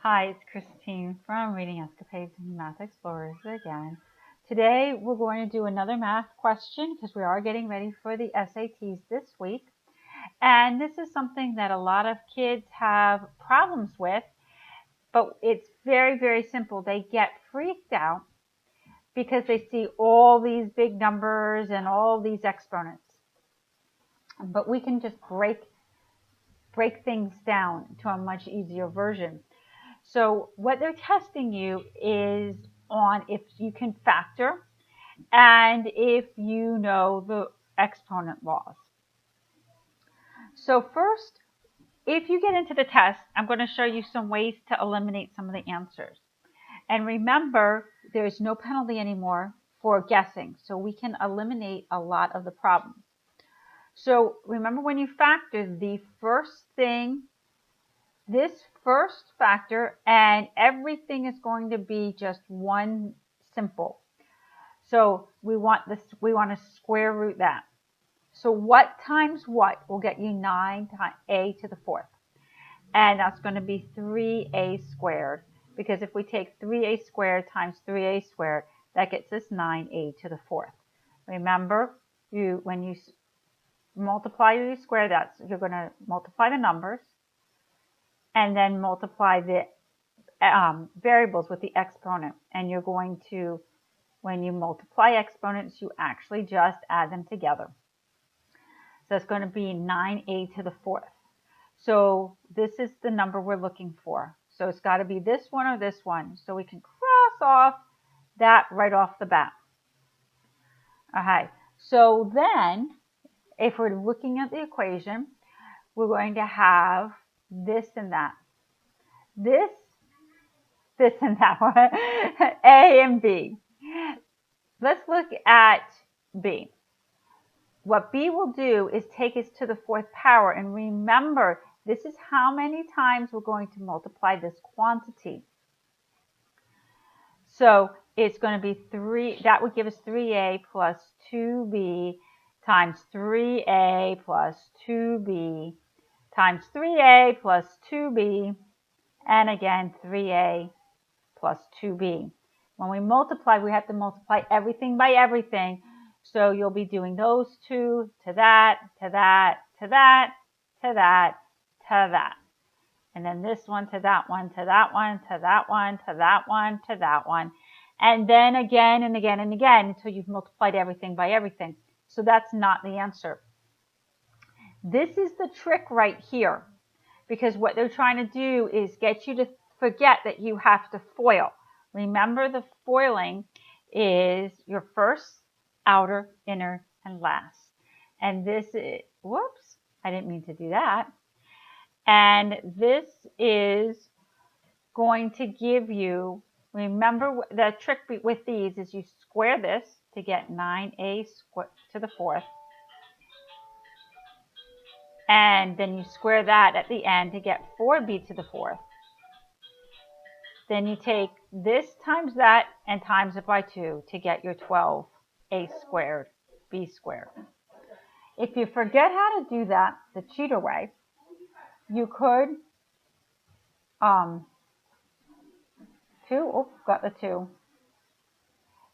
Hi, it's Christine from Reading Escapades and Math Explorers again. Today we're going to do another math question because we are getting ready for the SATs this week. And this is something that a lot of kids have problems with, but it's very, very simple. They get freaked out because they see all these big numbers and all these exponents. But we can just break things down to a much easier version. So what they're testing you is on if you can factor and if you know the exponent laws. So first, if you get into the test, I'm going to show you some ways to eliminate some of the answers. And remember, there's no penalty anymore for guessing, so we can eliminate a lot of the problems. So remember, when you factor, the first thing, this first factor, and everything is going to be just one simple. So we want to square root that. So what times what will get you 9a to the fourth? And that's going to be 3a squared, because if we take 3a squared times 3a squared, that gets us 9a to the fourth. Remember, when you multiply or you square that, you're going to multiply the numbers and then multiply the variables with the exponent. And you're going to, when you multiply exponents, you actually just add them together. So it's going to be 9a to the fourth. So this is the number we're looking for. So it's got to be this one or this one. So we can cross off that right off the bat. Okay, so then if we're looking at the equation, we're going to have this and that. This and that one, A and B. Let's look at B. What B will do is take us to the fourth power. And remember, this is how many times we're going to multiply this quantity. So it's going to be 3, that would give us 3a plus 2b times 3a plus 2b times 3a plus 2b, and again 3a plus 2b. When we multiply, we have to multiply everything by everything. So you'll be doing those two to that, to that, to that, to that, to that. And then this one to that one, to that one, to that one, to that one, to that one. And then again and again and again until you've multiplied everything by everything. So that's not the answer. This is the trick right here, because what they're trying to do is get you to forget that you have to FOIL. Remember, the foiling is your first, outer, inner, and last. And this is, whoops, I didn't mean to do that. And this is going to give you, remember the trick with these is you square this to get 9a to the fourth. And then you square that at the end to get 4b to the fourth. Then you take this times that and times it by 2 to get your 12a squared b squared. If you forget how to do that the cheater way, you could got the 2.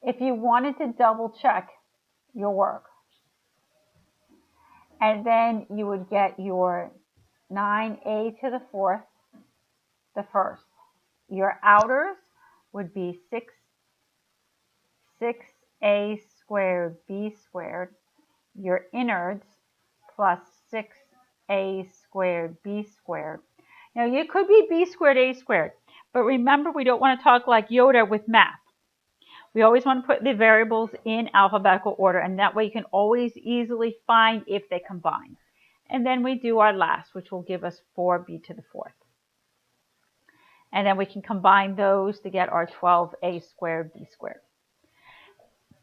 If you wanted to double check your work, and then you would get your 9a to the fourth, the first. Your outers would be 6a squared b squared. Your innards plus 6a squared b squared. Now you could be b squared a squared, but remember, we don't want to talk like Yoda with math. We always want to put the variables in alphabetical order, and that way you can always easily find if they combine. And then we do our last, which will give us 4b to the fourth. And then we can combine those to get our 12a squared b squared.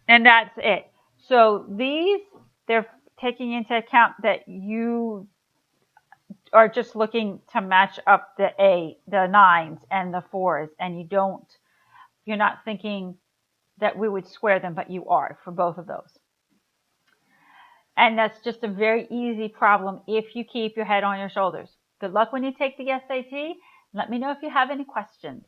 And that's it. So these, they're taking into account that you are just looking to match up the 9s and the 4s, and you're not thinking that we would square them, but you are for both of those. And that's just a very easy problem if you keep your head on your shoulders. Good luck when you take the SAT. Let me know if you have any questions.